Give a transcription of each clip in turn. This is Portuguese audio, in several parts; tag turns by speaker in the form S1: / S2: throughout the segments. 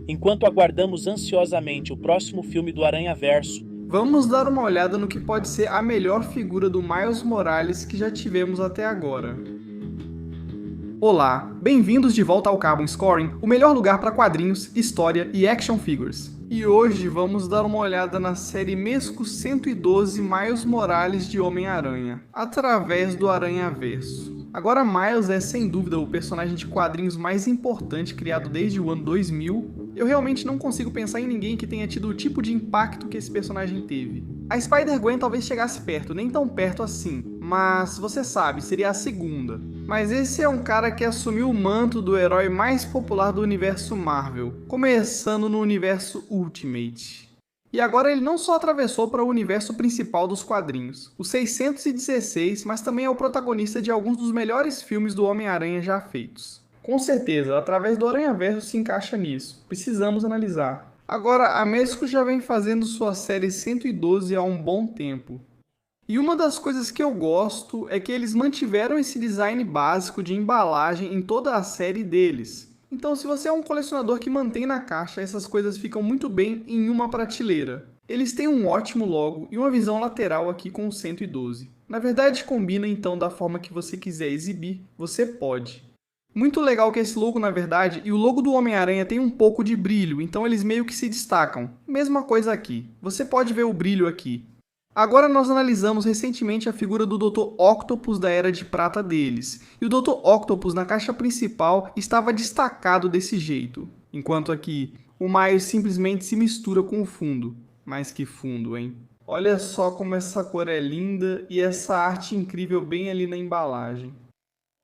S1: enquanto aguardamos ansiosamente o próximo filme do Aranhaverso.
S2: Vamos dar uma olhada no que pode ser a melhor figura do Miles Morales que já tivemos até agora. Olá, bem-vindos de volta ao Carbon Scoring, o melhor lugar para quadrinhos, história e action figures. E hoje vamos dar uma olhada na série Mesco 112 Miles Morales de Homem-Aranha, através do Aranhaverso. Agora Miles é sem dúvida o personagem de quadrinhos mais importante criado desde o ano 2000. Eu realmente não consigo pensar em ninguém que tenha tido o tipo de impacto que esse personagem teve. A Spider-Gwen talvez chegasse perto, nem tão perto assim, mas você sabe, seria a segunda. Mas esse é um cara que assumiu o manto do herói mais popular do universo Marvel, começando no universo Ultimate. E agora ele não só atravessou para o universo principal dos quadrinhos, o 616, mas também é o protagonista de alguns dos melhores filmes do Homem-Aranha já feitos. Com certeza, através do Aranhaverso se encaixa nisso, precisamos analisar. Agora, a Mesco já vem fazendo sua série 112 há um bom tempo. E uma das coisas que eu gosto é que eles mantiveram esse design básico de embalagem em toda a série deles. Então, se você é um colecionador que mantém na caixa, essas coisas ficam muito bem em uma prateleira. Eles têm um ótimo logo e uma visão lateral aqui com o 112. Na verdade, combina então da forma que você quiser exibir, você pode. Muito legal que esse logo, na verdade, e o logo do Homem-Aranha tem um pouco de brilho, então eles meio que se destacam. Mesma coisa aqui. Você pode ver o brilho aqui. Agora nós analisamos recentemente a figura do Dr. Octopus da Era de Prata deles, e o Dr. Octopus na caixa principal estava destacado desse jeito, enquanto aqui o Miles simplesmente se mistura com o fundo. Mas que fundo, hein? Olha só como essa cor é linda e essa arte incrível bem ali na embalagem.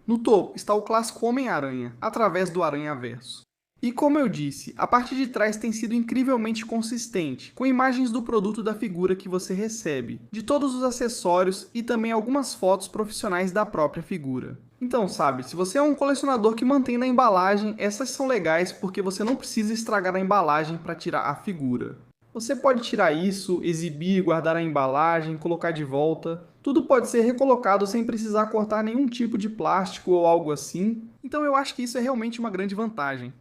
S2: No topo está o clássico Homem-Aranha, através do Aranhaverso. E como eu disse, a parte de trás tem sido incrivelmente consistente, com imagens do produto da figura que você recebe, de todos os acessórios e também algumas fotos profissionais da própria figura. Então, sabe, se você é um colecionador que mantém na embalagem, essas são legais porque você não precisa estragar a embalagem para tirar a figura. Você pode tirar isso, exibir, guardar a embalagem, colocar de volta. Tudo pode ser recolocado sem precisar cortar nenhum tipo de plástico ou algo assim. Então eu acho que isso é realmente uma grande vantagem.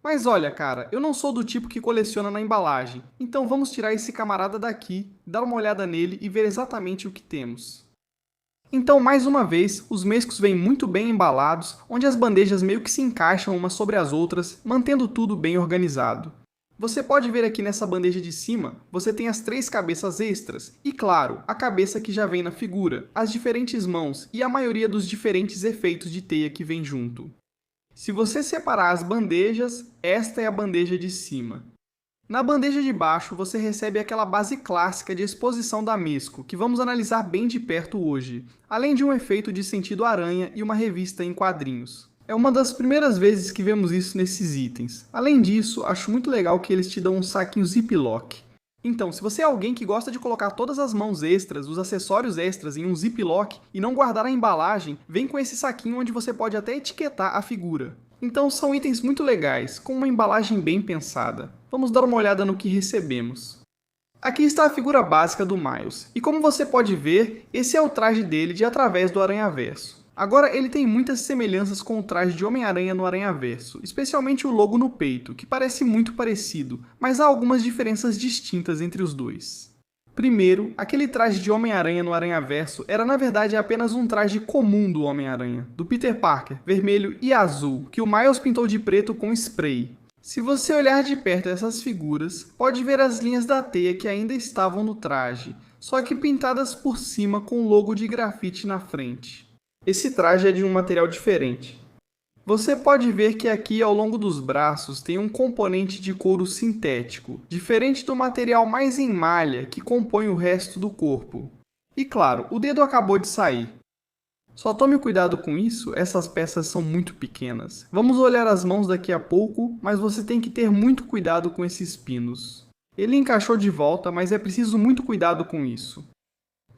S2: Mas olha, cara, eu não sou do tipo que coleciona na embalagem, então vamos tirar esse camarada daqui, dar uma olhada nele e ver exatamente o que temos. Então, mais uma vez, os mescos vêm muito bem embalados, onde as bandejas meio que se encaixam umas sobre as outras, mantendo tudo bem organizado. Você pode ver aqui nessa bandeja de cima, você tem as 3 cabeças extras, e claro, a cabeça que já vem na figura, as diferentes mãos e a maioria dos diferentes efeitos de teia que vem junto. Se você separar as bandejas, esta é a bandeja de cima. Na bandeja de baixo, você recebe aquela base clássica de exposição da Mesco, que vamos analisar bem de perto hoje, além de um efeito de sentido aranha e uma revista em quadrinhos. É uma das primeiras vezes que vemos isso nesses itens. Além disso, acho muito legal que eles te dão um saquinho ziplock. Então, se você é alguém que gosta de colocar todas as mãos extras, os acessórios extras em um ziplock e não guardar a embalagem, vem com esse saquinho onde você pode até etiquetar a figura. Então são itens muito legais, com uma embalagem bem pensada. Vamos dar uma olhada no que recebemos. Aqui está a figura básica do Miles, e como você pode ver, esse é o traje dele de Através do Aranhaverso. Agora ele tem muitas semelhanças com o traje de Homem-Aranha no Aranhaverso, especialmente o logo no peito, que parece muito parecido, mas há algumas diferenças distintas entre os dois. Primeiro, aquele traje de Homem-Aranha no Aranhaverso era na verdade apenas um traje comum do Homem-Aranha, do Peter Parker, vermelho e azul, que o Miles pintou de preto com spray. Se você olhar de perto essas figuras, pode ver as linhas da teia que ainda estavam no traje, só que pintadas por cima com o logo de grafite na frente. Esse traje é de um material diferente. Você pode ver que aqui ao longo dos braços tem um componente de couro sintético, diferente do material mais em malha que compõe o resto do corpo. E claro, o dedo acabou de sair. Só tome cuidado com isso, essas peças são muito pequenas. Vamos olhar as mãos daqui a pouco, mas você tem que ter muito cuidado com esses pinos. Ele encaixou de volta, mas é preciso muito cuidado com isso.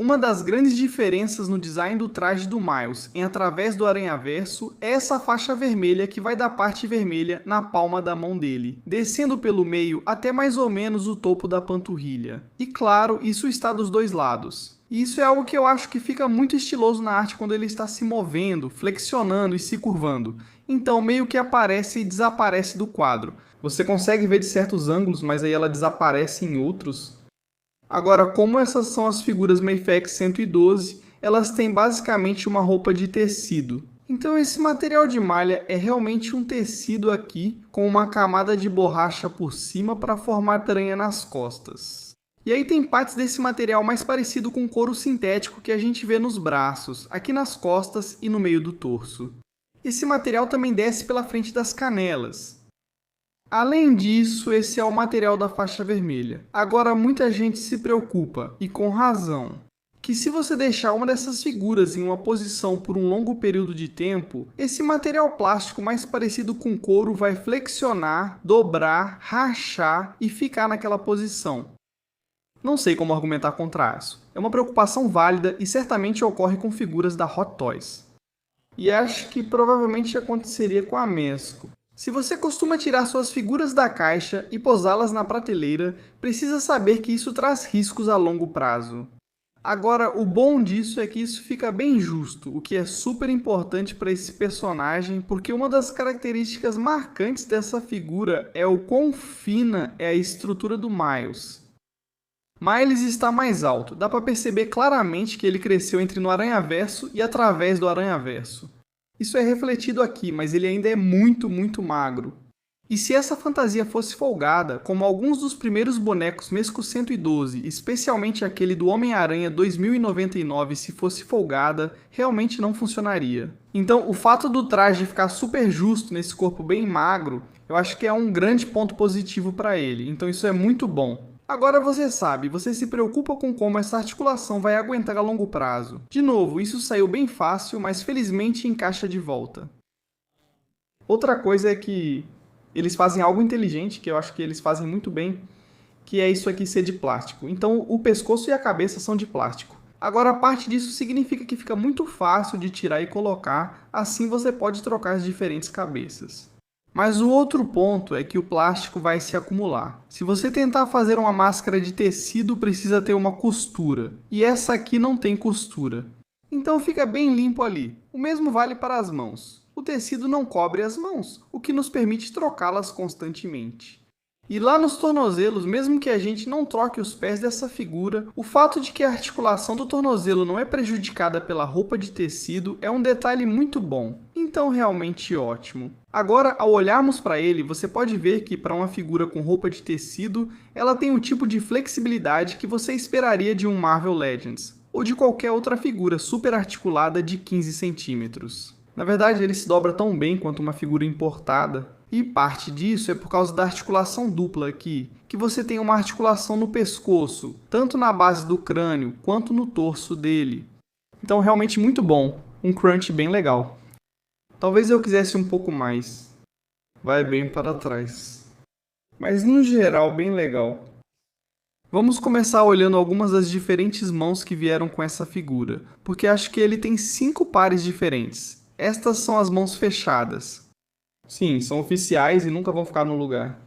S2: Uma das grandes diferenças no design do traje do Miles em Através do Aranhaverso é essa faixa vermelha que vai da parte vermelha na palma da mão dele, descendo pelo meio até mais ou menos o topo da panturrilha. E claro, isso está dos dois lados. E isso é algo que eu acho que fica muito estiloso na arte quando ele está se movendo, flexionando e se curvando. Então meio que aparece e desaparece do quadro. Você consegue ver de certos ângulos, mas aí ela desaparece em outros. Agora, como essas são as figuras Mafex 112, elas têm basicamente uma roupa de tecido. Então esse material de malha é realmente um tecido aqui, com uma camada de borracha por cima para formar aranha nas costas. E aí tem partes desse material mais parecido com couro sintético que a gente vê nos braços, aqui nas costas e no meio do torso. Esse material também desce pela frente das canelas. Além disso, esse é o material da faixa vermelha. Agora, muita gente se preocupa, e com razão, que se você deixar uma dessas figuras em uma posição por um longo período de tempo, esse material plástico mais parecido com couro vai flexionar, dobrar, rachar e ficar naquela posição. Não sei como argumentar contra isso. É uma preocupação válida e certamente ocorre com figuras da Hot Toys. E acho que provavelmente aconteceria com a Mezco. Se você costuma tirar suas figuras da caixa e posá-las na prateleira, precisa saber que isso traz riscos a longo prazo. Agora, o bom disso é que isso fica bem justo, o que é super importante para esse personagem, porque uma das características marcantes dessa figura é o quão fina é a estrutura do Miles. Miles está mais alto, dá para perceber claramente que ele cresceu entre no Aranhaverso e através do Aranhaverso. Isso é refletido aqui, mas ele ainda é muito magro. E se essa fantasia fosse folgada, como alguns dos primeiros bonecos Mezco 112, especialmente aquele do Homem-Aranha 2099 se fosse folgada, realmente não funcionaria. Então o fato do traje ficar super justo nesse corpo bem magro, eu acho que é um grande ponto positivo para ele, então isso é muito bom. Agora você sabe, você se preocupa com como essa articulação vai aguentar a longo prazo. De novo, isso saiu bem fácil, mas felizmente encaixa de volta. Outra coisa é que eles fazem algo inteligente, que eu acho que eles fazem muito bem, que é isso aqui ser de plástico. Então o pescoço e a cabeça são de plástico. Agora parte disso significa que fica muito fácil de tirar e colocar, assim você pode trocar as diferentes cabeças. Mas o outro ponto é que o plástico vai se acumular. Se você tentar fazer uma máscara de tecido, precisa ter uma costura. E essa aqui não tem costura. Então fica bem limpo ali. O mesmo vale para as mãos. O tecido não cobre as mãos, o que nos permite trocá-las constantemente. E lá nos tornozelos, mesmo que a gente não troque os pés dessa figura, o fato de que a articulação do tornozelo não é prejudicada pela roupa de tecido é um detalhe muito bom. Então realmente ótimo. Agora, ao olharmos para ele, você pode ver que para uma figura com roupa de tecido, ela tem o tipo de flexibilidade que você esperaria de um Marvel Legends, ou de qualquer outra figura super articulada de 15 centímetros. Na verdade, ele se dobra tão bem quanto uma figura importada. E parte disso é por causa da articulação dupla aqui, que você tem uma articulação no pescoço, tanto na base do crânio quanto no torso dele. Então realmente muito bom, um crunch bem legal. Talvez eu quisesse um pouco mais. Vai bem para trás. Mas no geral bem legal. Vamos começar olhando algumas das diferentes mãos que vieram com essa figura, porque acho que ele tem 5 pares diferentes. Estas são as mãos fechadas. Sim, são oficiais e nunca vão ficar no lugar.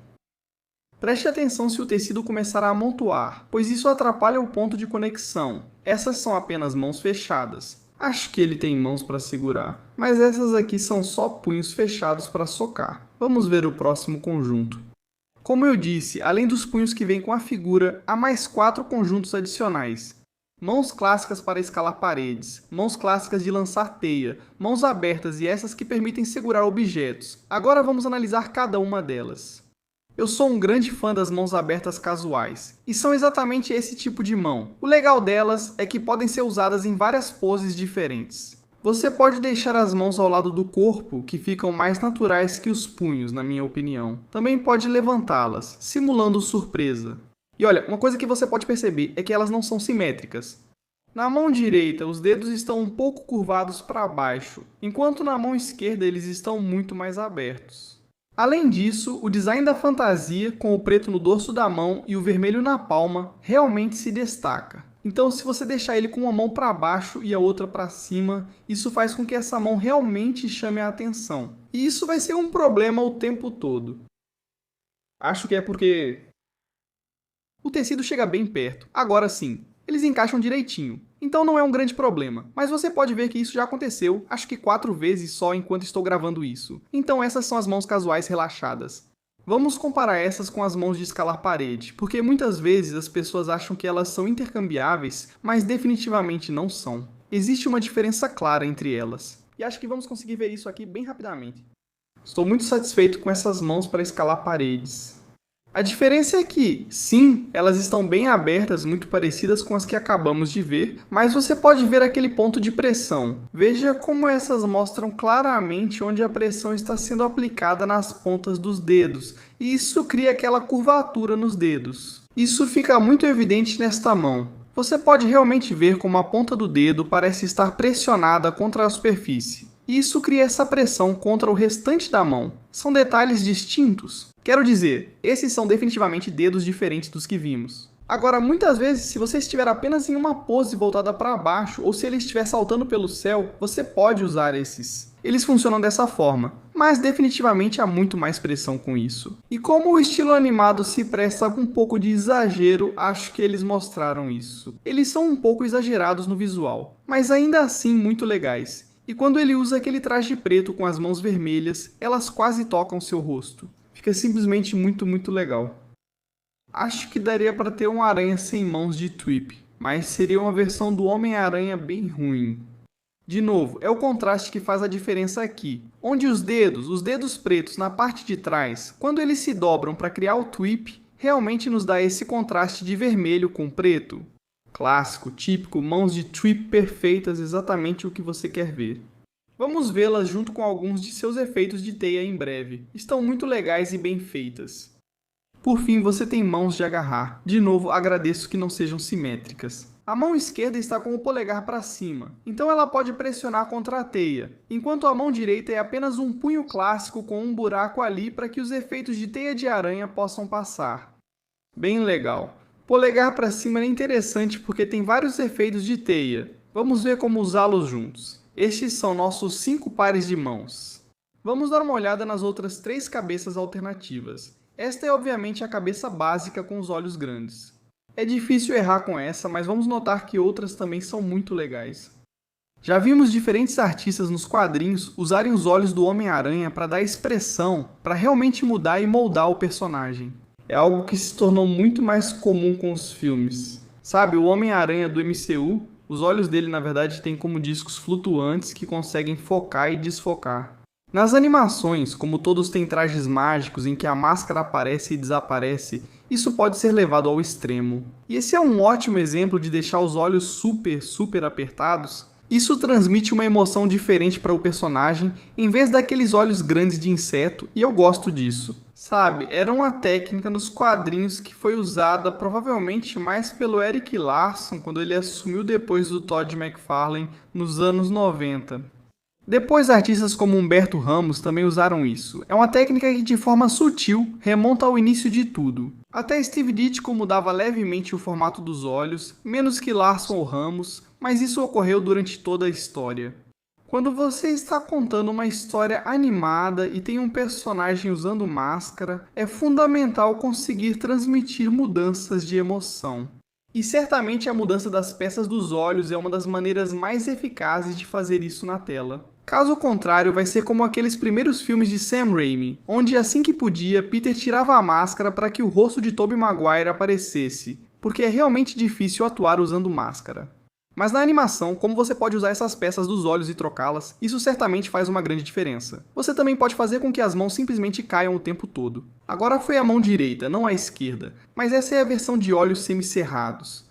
S2: Preste atenção se o tecido começar a amontoar, pois isso atrapalha o ponto de conexão. Essas são apenas mãos fechadas. Acho que ele tem mãos para segurar, mas essas aqui são só punhos fechados para socar. Vamos ver o próximo conjunto. Como eu disse, além dos punhos que vêm com a figura, há mais 4 conjuntos adicionais. Mãos clássicas para escalar paredes, mãos clássicas de lançar teia, mãos abertas e essas que permitem segurar objetos. Agora vamos analisar cada uma delas. Eu sou um grande fã das mãos abertas casuais, e são exatamente esse tipo de mão. O legal delas é que podem ser usadas em várias poses diferentes. Você pode deixar as mãos ao lado do corpo, que ficam mais naturais que os punhos, na minha opinião. Também pode levantá-las, simulando surpresa. E olha, uma coisa que você pode perceber é que elas não são simétricas. Na mão direita, os dedos estão um pouco curvados para baixo, enquanto na mão esquerda eles estão muito mais abertos. Além disso, o design da fantasia, com o preto no dorso da mão e o vermelho na palma, realmente se destaca. Então, se você deixar ele com uma mão para baixo e a outra para cima, isso faz com que essa mão realmente chame a atenção. E isso vai ser um problema o tempo todo. Acho que é porque o tecido chega bem perto. Agora sim, eles encaixam direitinho. Então não é um grande problema. Mas você pode ver que isso já aconteceu, acho que 4 vezes só enquanto estou gravando isso. Então essas são as mãos casuais relaxadas. Vamos comparar essas com as mãos de escalar parede, porque muitas vezes as pessoas acham que elas são intercambiáveis, mas definitivamente não são. Existe uma diferença clara entre elas, e acho que vamos conseguir ver isso aqui bem rapidamente. Estou muito satisfeito com essas mãos para escalar paredes. A diferença é que, sim, elas estão bem abertas, muito parecidas com as que acabamos de ver, mas você pode ver aquele ponto de pressão. Veja como essas mostram claramente onde a pressão está sendo aplicada nas pontas dos dedos, e isso cria aquela curvatura nos dedos. Isso fica muito evidente nesta mão. Você pode realmente ver como a ponta do dedo parece estar pressionada contra a superfície. E isso cria essa pressão contra o restante da mão. São detalhes distintos. Quero dizer, esses são definitivamente dedos diferentes dos que vimos. Agora, muitas vezes, se você estiver apenas em uma pose voltada para baixo, ou se ele estiver saltando pelo céu, você pode usar esses. Eles funcionam dessa forma, mas definitivamente há muito mais pressão com isso. E como o estilo animado se presta com um pouco de exagero, acho que eles mostraram isso. Eles são um pouco exagerados no visual, mas ainda assim muito legais. E quando ele usa aquele traje preto com as mãos vermelhas, elas quase tocam seu rosto. Fica simplesmente muito legal. Acho que daria para ter um aranha sem mãos de Tweep, mas seria uma versão do Homem-Aranha bem ruim. De novo, é o contraste que faz a diferença aqui, onde os dedos pretos na parte de trás, quando eles se dobram para criar o Tweep, realmente nos dá esse contraste de vermelho com preto. Clássico, típico, mãos de Tweep perfeitas, exatamente o que você quer ver. Vamos vê-las junto com alguns de seus efeitos de teia em breve. Estão muito legais e bem feitas. Por fim, você tem mãos de agarrar. De novo, agradeço que não sejam simétricas. A mão esquerda está com o polegar para cima, então ela pode pressionar contra a teia, enquanto a mão direita é apenas um punho clássico com um buraco ali para que os efeitos de teia de aranha possam passar. Bem legal. Polegar para cima é interessante porque tem vários efeitos de teia. Vamos ver como usá-los juntos. Estes são nossos 5 pares de mãos. Vamos dar uma olhada nas outras 3 cabeças alternativas. Esta é obviamente a cabeça básica com os olhos grandes. É difícil errar com essa, mas vamos notar que outras também são muito legais. Já vimos diferentes artistas nos quadrinhos usarem os olhos do Homem-Aranha para dar expressão, para realmente mudar e moldar o personagem. É algo que se tornou muito mais comum com os filmes. Sabe, o Homem-Aranha do MCU, os olhos dele na verdade têm como discos flutuantes que conseguem focar e desfocar. Nas animações, como todos têm trajes mágicos em que a máscara aparece e desaparece, isso pode ser levado ao extremo. E esse é um ótimo exemplo de deixar os olhos super apertados. Isso transmite uma emoção diferente para o personagem, em vez daqueles olhos grandes de inseto, e eu gosto disso. Sabe, era uma técnica nos quadrinhos que foi usada provavelmente mais pelo Erik Larson quando ele assumiu depois do Todd McFarlane nos anos 90. Depois artistas como Humberto Ramos também usaram isso. É uma técnica que de forma sutil remonta ao início de tudo. Até Steve Ditko mudava levemente o formato dos olhos, menos que Larson ou Ramos, mas isso ocorreu durante toda a história. Quando você está contando uma história animada e tem um personagem usando máscara, é fundamental conseguir transmitir mudanças de emoção. E certamente a mudança das peças dos olhos é uma das maneiras mais eficazes de fazer isso na tela. Caso contrário, vai ser como aqueles primeiros filmes de Sam Raimi, onde assim que podia, Peter tirava a máscara para que o rosto de Tobey Maguire aparecesse, porque é realmente difícil atuar usando máscara. Mas na animação, como você pode usar essas peças dos olhos e trocá-las, isso certamente faz uma grande diferença. Você também pode fazer com que as mãos simplesmente caiam o tempo todo. Agora foi a mão direita, não a esquerda, mas essa é a versão de olhos semicerrados.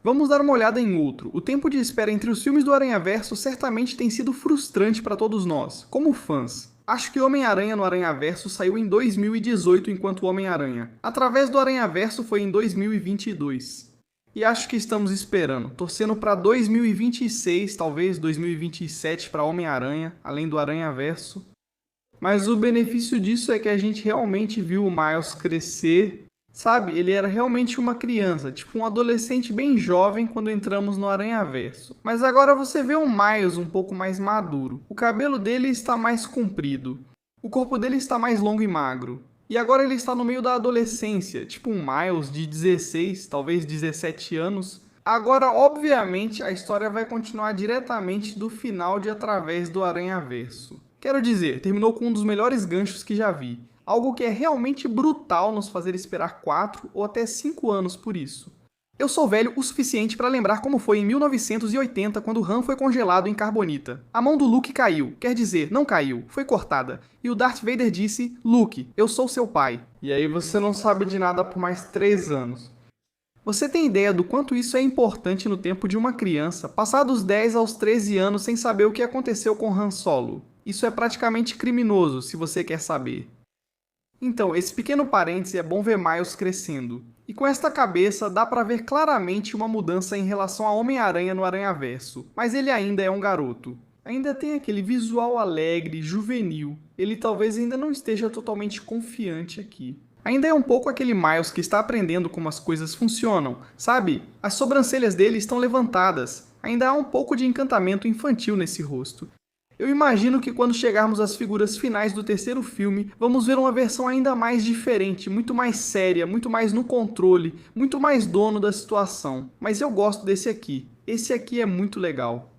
S2: Vamos dar uma olhada em outro. O tempo de espera entre os filmes do Aranhaverso certamente tem sido frustrante para todos nós, como fãs. Acho que Homem-Aranha no Aranhaverso saiu em 2018 enquanto Homem-Aranha. Através do Aranhaverso foi em 2022. E acho que estamos esperando, torcendo para 2026, talvez 2027 para Homem-Aranha, além do Aranhaverso. Mas o benefício disso é que a gente realmente viu o Miles crescer. Sabe, ele era realmente uma criança, tipo um adolescente bem jovem quando entramos no Aranhaverso. Mas agora você vê um Miles um pouco mais maduro. O cabelo dele está mais comprido. O corpo dele está mais longo e magro. E agora ele está no meio da adolescência, tipo um Miles de 16, talvez 17 anos. Agora, obviamente, a história vai continuar diretamente do final de Através do Aranhaverso. Quero dizer, terminou com um dos melhores ganchos que já vi. algo que é realmente brutal nos fazer esperar 4 ou até 5 anos por isso. Eu sou velho o suficiente para lembrar como foi em 1980 quando Han foi congelado em carbonita. A mão do Luke caiu, quer dizer, não caiu, foi cortada. E o Darth Vader disse, Luke, eu sou seu pai. E aí você não sabe de nada por mais 3 anos. Você tem ideia do quanto isso é importante no tempo de uma criança, passar dos 10 aos 13 anos sem saber o que aconteceu com Han Solo? Isso é praticamente criminoso, se você quer saber. Então, esse pequeno parêntese é bom ver Miles crescendo. E com esta cabeça, dá pra ver claramente uma mudança em relação a Homem-Aranha no Aranhaverso, mas ele ainda é um garoto. Ainda tem aquele visual alegre, juvenil. Ele talvez ainda não esteja totalmente confiante aqui. Ainda é um pouco aquele Miles que está aprendendo como as coisas funcionam, sabe? As sobrancelhas dele estão levantadas. Ainda há um pouco de encantamento infantil nesse rosto. Eu imagino que quando chegarmos às figuras finais do terceiro filme, vamos ver uma versão ainda mais diferente, muito mais séria, muito mais no controle, muito mais dono da situação. Mas eu gosto desse aqui. Esse aqui é muito legal.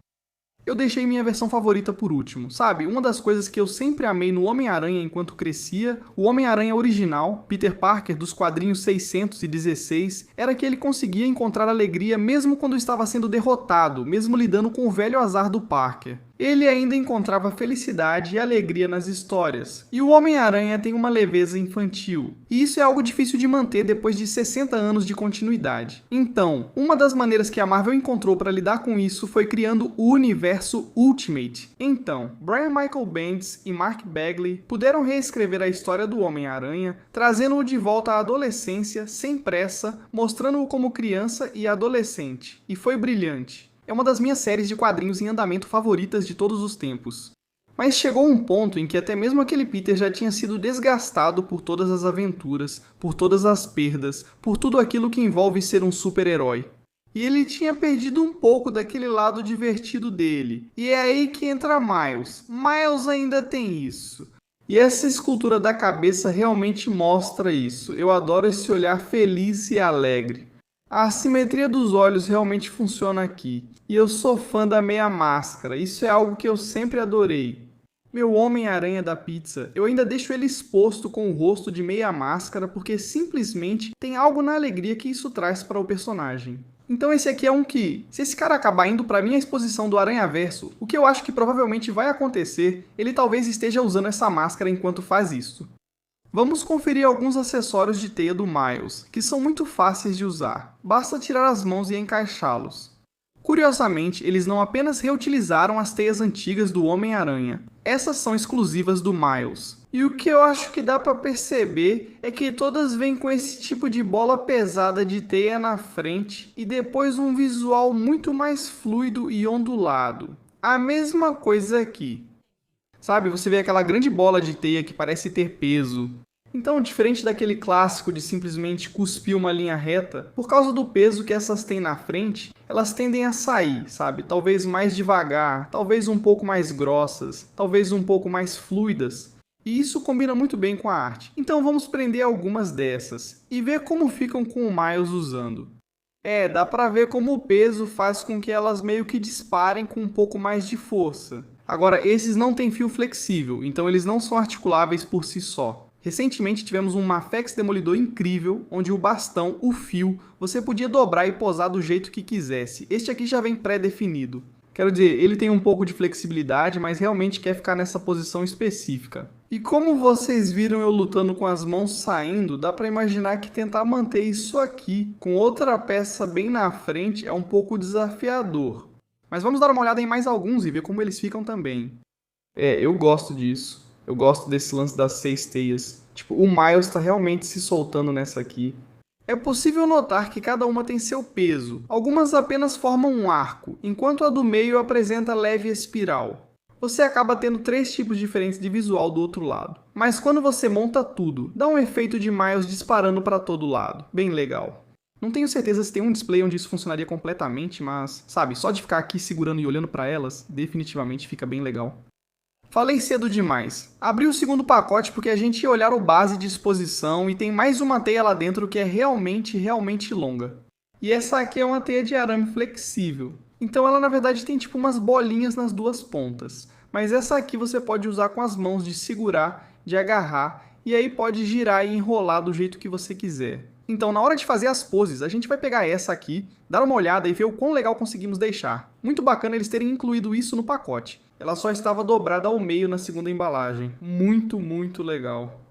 S2: Eu deixei minha versão favorita por último, sabe? Uma das coisas que eu sempre amei no Homem-Aranha enquanto crescia, o Homem-Aranha original, Peter Parker, dos quadrinhos 616, era que ele conseguia encontrar alegria mesmo quando estava sendo derrotado, mesmo lidando com o velho azar do Parker. Ele ainda encontrava felicidade e alegria nas histórias. E o Homem-Aranha tem uma leveza infantil. E isso é algo difícil de manter depois de 60 anos de continuidade. Então, uma das maneiras que a Marvel encontrou para lidar com isso foi criando o universo Ultimate. Então, Brian Michael Bendis e Mark Bagley puderam reescrever a história do Homem-Aranha, trazendo-o de volta à adolescência, sem pressa, mostrando-o como criança e adolescente. E foi brilhante. É uma das minhas séries de quadrinhos em andamento favoritas de todos os tempos. Mas chegou um ponto em que até mesmo aquele Peter já tinha sido desgastado por todas as aventuras, por todas as perdas, por tudo aquilo que envolve ser um super-herói. E ele tinha perdido um pouco daquele lado divertido dele. E é aí que entra Miles. Miles ainda tem isso. E essa escultura da cabeça realmente mostra isso. Eu adoro esse olhar feliz e alegre. A assimetria dos olhos realmente funciona aqui. E eu sou fã da meia máscara, isso é algo que eu sempre adorei. Meu Homem-Aranha da pizza, eu ainda deixo ele exposto com o rosto de meia máscara porque simplesmente tem algo na alegria que isso traz para o personagem. Então esse aqui é um que, se esse cara acabar indo para minha exposição do Aranhaverso, o que eu acho que provavelmente vai acontecer, ele talvez esteja usando essa máscara enquanto faz isso. Vamos conferir alguns acessórios de teia do Miles, que são muito fáceis de usar. Basta tirar as mãos e encaixá-los. Curiosamente, eles não apenas reutilizaram as teias antigas do Homem-Aranha. Essas são exclusivas do Miles. E o que eu acho que dá para perceber é que todas vêm com esse tipo de bola pesada de teia na frente e depois um visual muito mais fluido e ondulado. A mesma coisa aqui. Sabe, você vê aquela grande bola de teia que parece ter peso. Então, diferente daquele clássico de simplesmente cuspir uma linha reta, por causa do peso que essas têm na frente, elas tendem a sair, sabe? Talvez mais devagar, talvez um pouco mais grossas, talvez um pouco mais fluidas. E isso combina muito bem com a arte. Então vamos prender algumas dessas e ver como ficam com o Miles usando. Dá pra ver como o peso faz com que elas meio que disparem com um pouco mais de força. Agora, esses não têm fio flexível, então eles não são articuláveis por si só. Recentemente tivemos um Mafex Demolidor incrível, onde o bastão, o fio, você podia dobrar e posar do jeito que quisesse. Este aqui já vem pré-definido. Quero dizer, ele tem um pouco de flexibilidade, mas realmente quer ficar nessa posição específica. E como vocês viram eu lutando com as mãos saindo, dá pra imaginar que tentar manter isso aqui, com outra peça bem na frente, é um pouco desafiador. Mas vamos dar uma olhada em mais alguns e ver como eles ficam também. Eu gosto disso. Eu gosto desse lance das 6 teias. Tipo, o Miles tá realmente se soltando nessa aqui. É possível notar que cada uma tem seu peso. Algumas apenas formam um arco, enquanto a do meio apresenta leve espiral. Você acaba tendo 3 tipos diferentes de visual do outro lado. Mas quando você monta tudo, dá um efeito de Miles disparando para todo lado. Bem legal. Não tenho certeza se tem um display onde isso funcionaria completamente, mas, sabe, só de ficar aqui segurando e olhando para elas, definitivamente fica bem legal. Falei cedo demais. Abri o segundo pacote porque a gente ia olhar o base de exposição e tem mais uma teia lá dentro que é realmente longa. E essa aqui é uma teia de arame flexível. Então ela na verdade tem tipo umas bolinhas nas duas pontas. Mas essa aqui você pode usar com as mãos de segurar, de agarrar e aí pode girar e enrolar do jeito que você quiser. Então, na hora de fazer as poses, a gente vai pegar essa aqui, dar uma olhada e ver o quão legal conseguimos deixar. Muito bacana eles terem incluído isso no pacote. Ela só estava dobrada ao meio na segunda embalagem. Muito legal.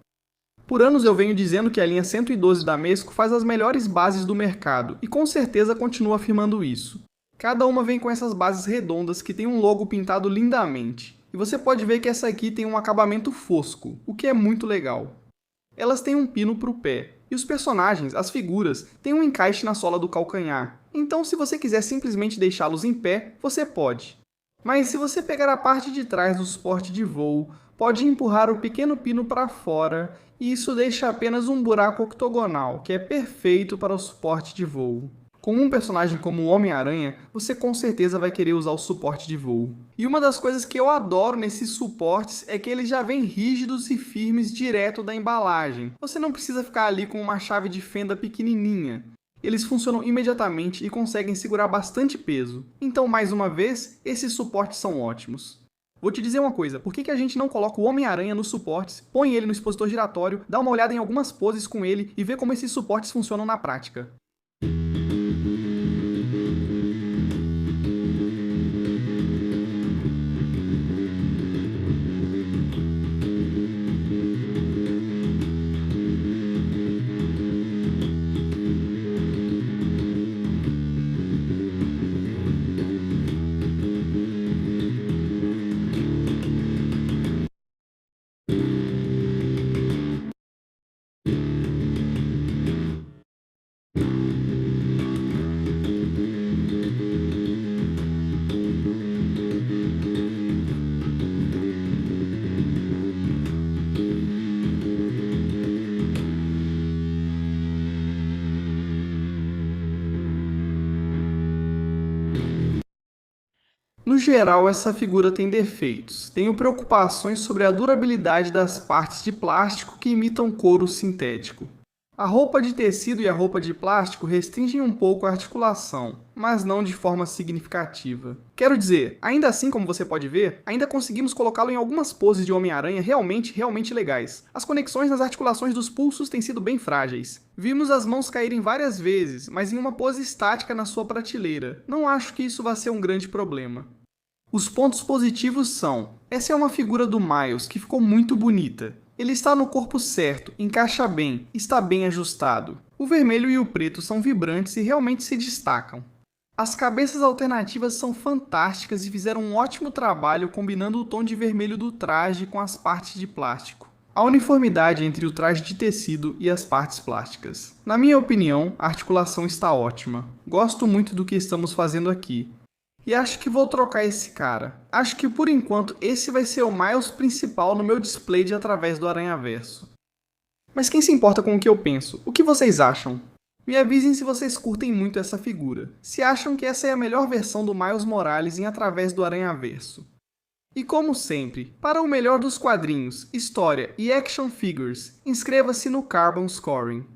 S2: Por anos eu venho dizendo que a linha 112 da Mesco faz as melhores bases do mercado, e com certeza continuo afirmando isso. Cada uma vem com essas bases redondas que tem um logo pintado lindamente. E você pode ver que essa aqui tem um acabamento fosco, o que é muito legal. Elas têm um pino para o pé, e os personagens, as figuras, têm um encaixe na sola do calcanhar. Então se você quiser simplesmente deixá-los em pé, você pode. Mas se você pegar a parte de trás do suporte de voo, pode empurrar o pequeno pino para fora, e isso deixa apenas um buraco octogonal, que é perfeito para o suporte de voo. Com um personagem como o Homem-Aranha, você com certeza vai querer usar o suporte de voo. E uma das coisas que eu adoro nesses suportes é que eles já vêm rígidos e firmes direto da embalagem. Você não precisa ficar ali com uma chave de fenda pequenininha. Eles funcionam imediatamente e conseguem segurar bastante peso. Então, mais uma vez, esses suportes são ótimos. Vou te dizer uma coisa, por que a gente não coloca o Homem-Aranha nos suportes, põe ele no expositor giratório, dá uma olhada em algumas poses com ele e vê como esses suportes funcionam na prática? No geral, essa figura tem defeitos. Tenho preocupações sobre a durabilidade das partes de plástico que imitam couro sintético. A roupa de tecido e a roupa de plástico restringem um pouco a articulação, mas não de forma significativa. Quero dizer, ainda assim, como você pode ver, ainda conseguimos colocá-lo em algumas poses de Homem-Aranha realmente legais. As conexões nas articulações dos pulsos têm sido bem frágeis. Vimos as mãos caírem várias vezes, mas em uma pose estática na sua prateleira. Não acho que isso vá ser um grande problema. Os pontos positivos são: essa é uma figura do Miles que ficou muito bonita. Ele está no corpo certo, encaixa bem, está bem ajustado. O vermelho e o preto são vibrantes e realmente se destacam. As cabeças alternativas são fantásticas e fizeram um ótimo trabalho combinando o tom de vermelho do traje com as partes de plástico. A uniformidade entre o traje de tecido e as partes plásticas. Na minha opinião, a articulação está ótima. Gosto muito do que estamos fazendo aqui. E acho que vou trocar esse cara. Acho que por enquanto esse vai ser o Miles principal no meu display de Através do Aranhaverso. Mas quem se importa com o que eu penso? O que vocês acham? Me avisem se vocês curtem muito essa figura. Se acham que essa é a melhor versão do Miles Morales em Através do Aranhaverso. E como sempre, para o melhor dos quadrinhos, história e action figures, inscreva-se no Carbon Scoring.